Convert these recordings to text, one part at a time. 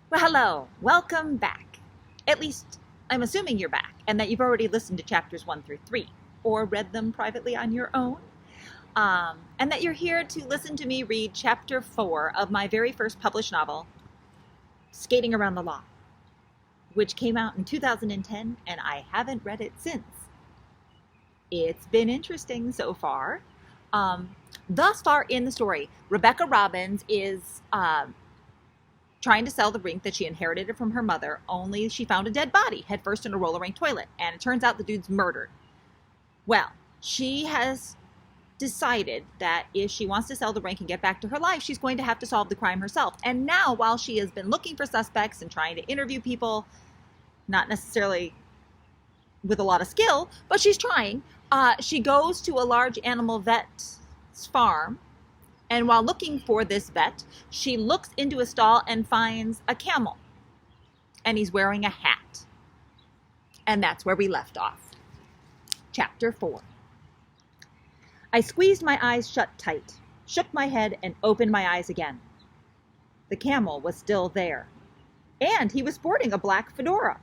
Well, hello, welcome back. At least, I'm assuming you're back and that you've already listened to chapters 1 through 3 or read them privately on your own. And that you're here to listen to me read chapter 4 of my very first published novel, Skating Around the Law, which came out in 2010 and I haven't read it since. It's been interesting so far. Thus far in the story, Rebecca Robbins is trying to sell the rink that she inherited from her mother, only she found a dead body headfirst in a roller rink toilet, and it turns out the dude's murdered. Well, she has decided that if she wants to sell the rink and get back to her life, she's going to have to solve the crime herself. And now, while she has been looking for suspects and trying to interview people, not necessarily with a lot of skill, but she's trying, she goes to a large animal vet's farm. And while looking for this vet, she looks into a stall and finds a camel. And he's wearing a hat. And that's where we left off. Chapter 4. I squeezed my eyes shut tight, shook my head, and opened my eyes again. The camel was still there. And he was sporting a black fedora.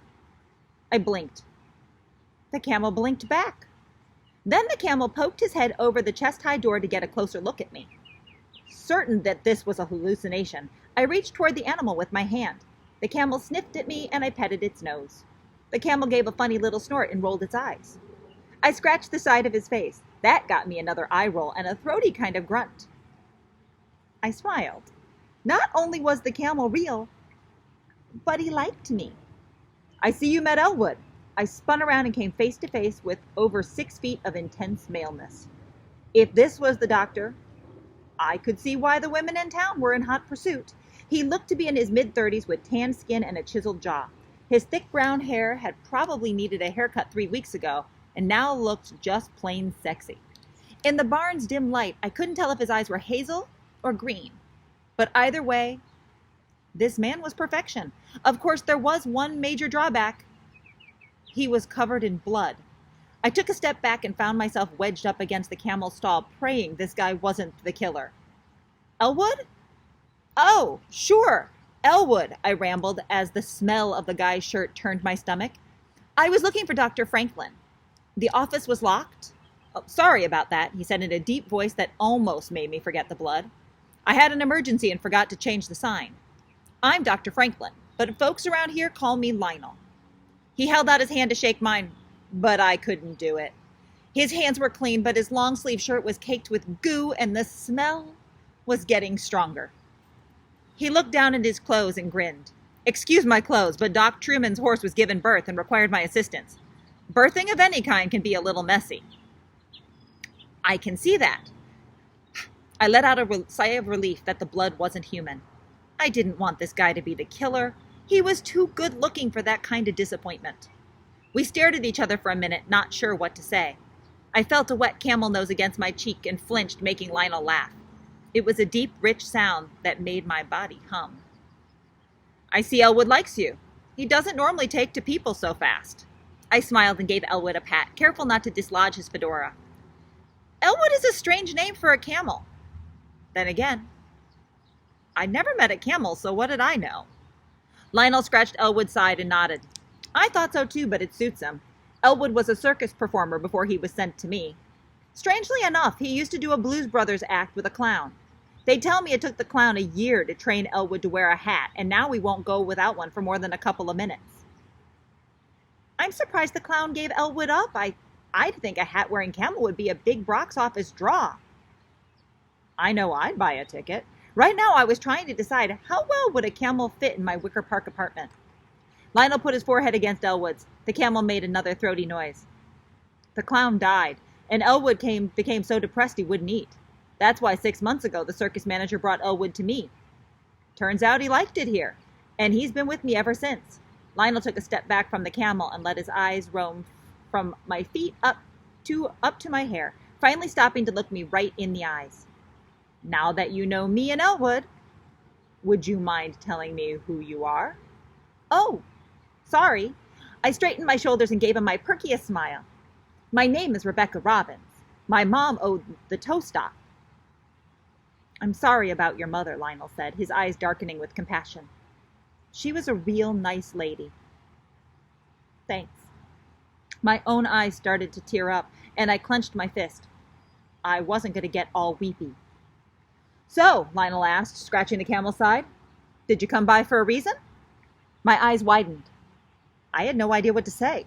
I blinked. The camel blinked back. Then the camel poked his head over the chest-high door to get a closer look at me. Certain that this was a hallucination, I reached toward the animal with my hand. The camel sniffed at me, and I petted its nose. The camel gave a funny little snort and rolled its eyes. I scratched the side of his face. That got me another eye roll and a throaty kind of grunt. I smiled. Not only was the camel real, but he liked me. I see you met Elwood. I spun around and came face to face with over 6 feet of intense maleness. If this was the doctor, I could see why the women in town were in hot pursuit. He looked to be in his mid-30s with tanned skin and a chiseled jaw. His thick brown hair had probably needed a haircut 3 weeks ago, and now looked just plain sexy. In the barn's dim light, I couldn't tell if his eyes were hazel or green. But either way, this man was perfection. Of course, there was one major drawback. He was covered in blood. I took a step back and found myself wedged up against the camel's stall, praying this guy wasn't the killer. Elwood? Oh, sure, Elwood, I rambled as the smell of the guy's shirt turned my stomach. I was looking for Dr. Franklin. The office was locked? Oh, sorry about that, he said in a deep voice that almost made me forget the blood. I had an emergency and forgot to change the sign. I'm Dr. Franklin, but folks around here call me Lionel. He held out his hand to shake mine, but I couldn't do it. His hands were clean, but his long-sleeve shirt was caked with goo, and the smell was getting stronger. He looked down at his clothes and grinned. Excuse my clothes, but Doc Truman's horse was given birth and required my assistance. Birthing of any kind can be a little messy. I can see that. I let out a sigh of relief that the blood wasn't human. I didn't want this guy to be the killer. He was too good-looking for that kind of disappointment. We stared at each other for a minute, not sure what to say. I felt a wet camel nose against my cheek and flinched, making Lionel laugh. It was a deep, rich sound that made my body hum. I see Elwood likes you. He doesn't normally take to people so fast. I smiled and gave Elwood a pat, careful not to dislodge his fedora. Elwood is a strange name for a camel. Then again, I'd never met a camel, so what did I know? Lionel scratched Elwood's side and nodded. I thought so too, but it suits him. Elwood was a circus performer before he was sent to me. Strangely enough, he used to do a Blues Brothers act with a clown. They tell me it took the clown a year to train Elwood to wear a hat, and now we won't go without one for more than a couple of minutes. I'm surprised the clown gave Elwood up. I'd think a hat-wearing camel would be a big box office draw. I know I'd buy a ticket. Right now I was trying to decide how well would a camel fit in my Wicker Park apartment. Lionel put his forehead against Elwood's. The camel made another throaty noise. The clown died, and Elwood became so depressed he wouldn't eat. That's why 6 months ago the circus manager brought Elwood to me. Turns out he liked it here, and he's been with me ever since. Lionel took a step back from the camel and let his eyes roam from my feet up to my hair, finally stopping to look me right in the eyes. Now that you know me and Elwood, would you mind telling me who you are? Oh, sorry. I straightened my shoulders and gave him my perkiest smile. My name is Rebecca Robbins. My mom owed the tow stop. I'm sorry about your mother, Lionel said, his eyes darkening with compassion. She was a real nice lady. Thanks. My own eyes started to tear up, and I clenched my fist. I wasn't going to get all weepy. So, Lionel asked, scratching the camel's side, did you come by for a reason? My eyes widened. I had no idea what to say.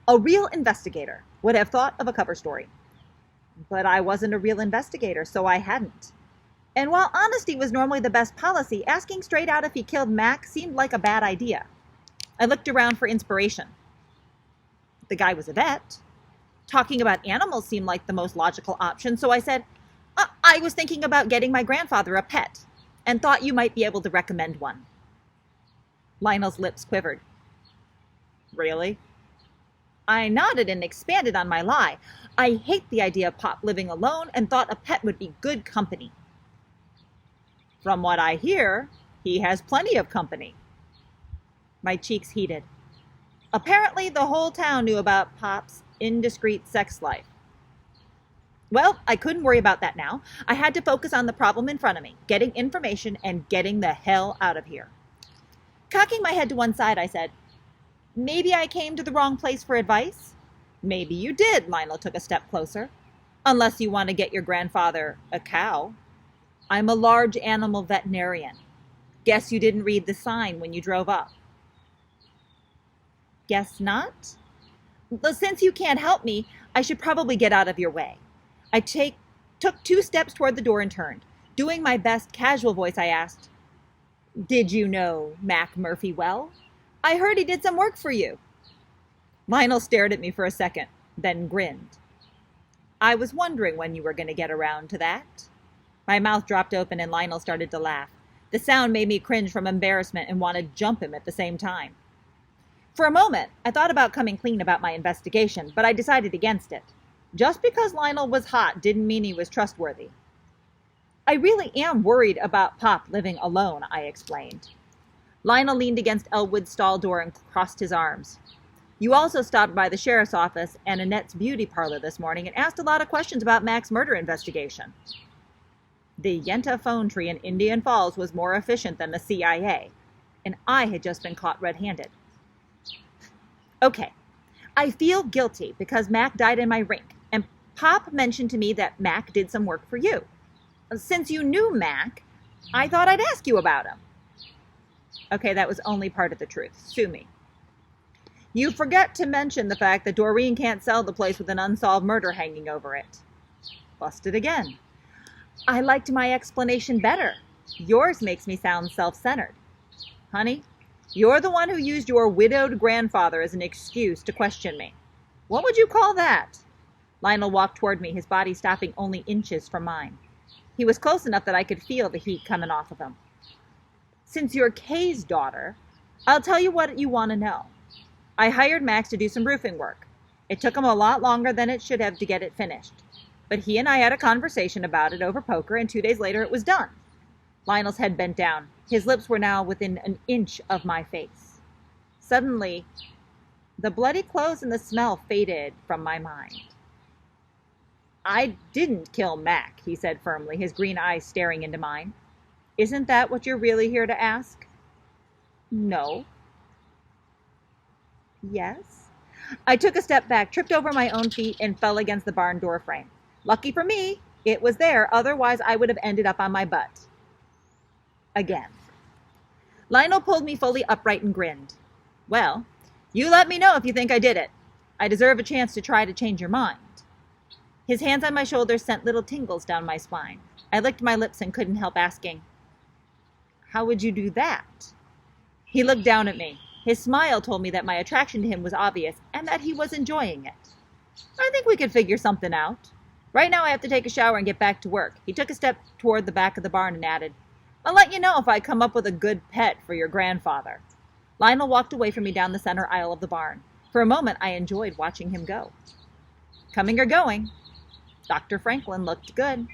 A real investigator would have thought of a cover story. But I wasn't a real investigator, so I hadn't. And while honesty was normally the best policy, asking straight out if he killed Mac seemed like a bad idea. I looked around for inspiration. The guy was a vet. Talking about animals seemed like the most logical option, so I said, I was thinking about getting my grandfather a pet, and thought you might be able to recommend one. Lionel's lips quivered. Really? I nodded and expanded on my lie. I hate the idea of Pop living alone and thought a pet would be good company. From what I hear, he has plenty of company. My cheeks heated. Apparently, the whole town knew about Pop's indiscreet sex life. Well, I couldn't worry about that now. I had to focus on the problem in front of me, getting information and getting the hell out of here. Cocking my head to one side, I said, maybe I came to the wrong place for advice? Maybe you did, Lionel took a step closer. Unless you want to get your grandfather a cow. I'm a large animal veterinarian. Guess you didn't read the sign when you drove up. Guess not? Well, since you can't help me, I should probably get out of your way. I took 2 steps toward the door and turned. Doing my best casual voice, I asked, did you know Mac Murphy well? I heard he did some work for you. Lionel stared at me for a second, then grinned. I was wondering when you were going to get around to that. My mouth dropped open and Lionel started to laugh. The sound made me cringe from embarrassment and want to jump him at the same time. For a moment, I thought about coming clean about my investigation, but I decided against it. Just because Lionel was hot didn't mean he was trustworthy. I really am worried about Pop living alone, I explained. Lionel leaned against Elwood's stall door and crossed his arms. You also stopped by the sheriff's office and Annette's beauty parlor this morning and asked a lot of questions about Mac's murder investigation. The Yenta phone tree in Indian Falls was more efficient than the CIA, and I had just been caught red-handed. Okay, I feel guilty because Mac died in my rink, and Pop mentioned to me that Mac did some work for you. Since you knew Mac, I thought I'd ask you about him. Okay, that was only part of the truth. Sue me. You forget to mention the fact that Doreen can't sell the place with an unsolved murder hanging over it. Busted again. I liked my explanation better. Yours makes me sound self-centered. Honey, you're the one who used your widowed grandfather as an excuse to question me. What would you call that? Lionel walked toward me, his body stopping only inches from mine. He was close enough that I could feel the heat coming off of him. Since you're Kay's daughter, I'll tell you what you want to know. I hired Max to do some roofing work. It took him a lot longer than it should have to get it finished. But he and I had a conversation about it over poker, and 2 days later it was done. Lionel's head bent down. His lips were now within an inch of my face. Suddenly, the bloody clothes and the smell faded from my mind. I didn't kill Mac, he said firmly, his green eyes staring into mine. Isn't that what you're really here to ask? No. Yes. I took a step back, tripped over my own feet, and fell against the barn door frame. Lucky for me, it was there. Otherwise, I would have ended up on my butt. Again. Lionel pulled me fully upright and grinned. Well, you let me know if you think I did it. I deserve a chance to try to change your mind. His hands on my shoulders sent little tingles down my spine. I licked my lips and couldn't help asking, how would you do that? He looked down at me. His smile told me that my attraction to him was obvious and that he was enjoying it. I think we could figure something out. Right now I have to take a shower and get back to work. He took a step toward the back of the barn and added, I'll let you know if I come up with a good pet for your grandfather. Lionel walked away from me down the center aisle of the barn. For a moment, I enjoyed watching him go. Coming or going? Dr. Franklin looked good.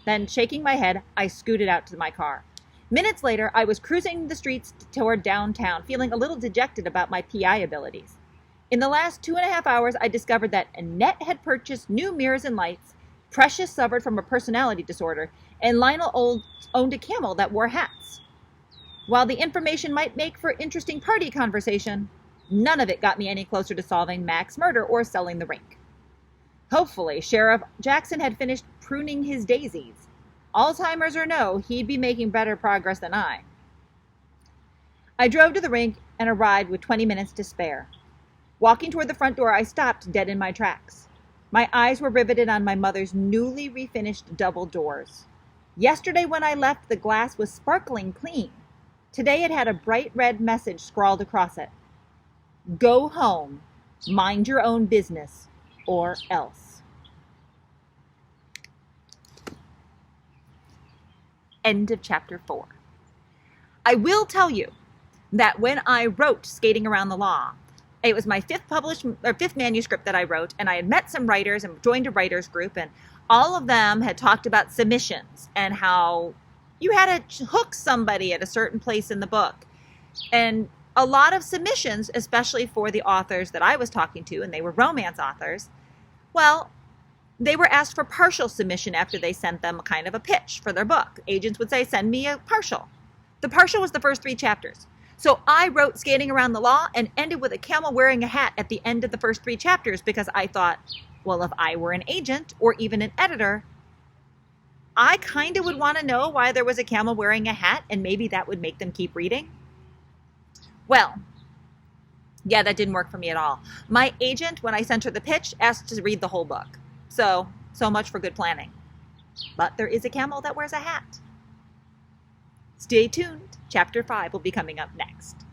Then, shaking my head, I scooted out to my car. Minutes later, I was cruising the streets toward downtown, feeling a little dejected about my PI abilities. In the last 2.5 hours, I discovered that Annette had purchased new mirrors and lights, Precious suffered from a personality disorder, and Lionel owned a camel that wore hats. While the information might make for interesting party conversation, none of it got me any closer to solving Mac's murder or selling the rink. Hopefully, Sheriff Jackson had finished pruning his daisies. Alzheimer's or no, he'd be making better progress than I. I drove to the rink and arrived with 20 minutes to spare. Walking toward the front door, I stopped dead in my tracks. My eyes were riveted on my mother's newly refinished double doors. Yesterday when I left, the glass was sparkling clean. Today it had a bright red message scrawled across it. Go home, mind your own business, or else. End of chapter 4. I will tell you that when I wrote Skating Around the Law, it was my fifth manuscript that I wrote, and I had met some writers and joined a writers group, and all of them had talked about submissions and how you had to hook somebody at a certain place in the book. And a lot of submissions, especially for the authors that I was talking to, and they were romance authors, well, they were asked for partial submission after they sent them kind of a pitch for their book. Agents would say, send me a partial. The partial was the first 3 chapters. So I wrote Skating Around the Law and ended with a camel wearing a hat at the end of the first 3 chapters because I thought, well, if I were an agent or even an editor, I kind of would want to know why there was a camel wearing a hat, and maybe that would make them keep reading. Well, yeah, that didn't work for me at all. My agent, when I sent her the pitch, asked to read the whole book. So much for good planning. But there is a camel that wears a hat. Stay tuned. Chapter 5 will be coming up next.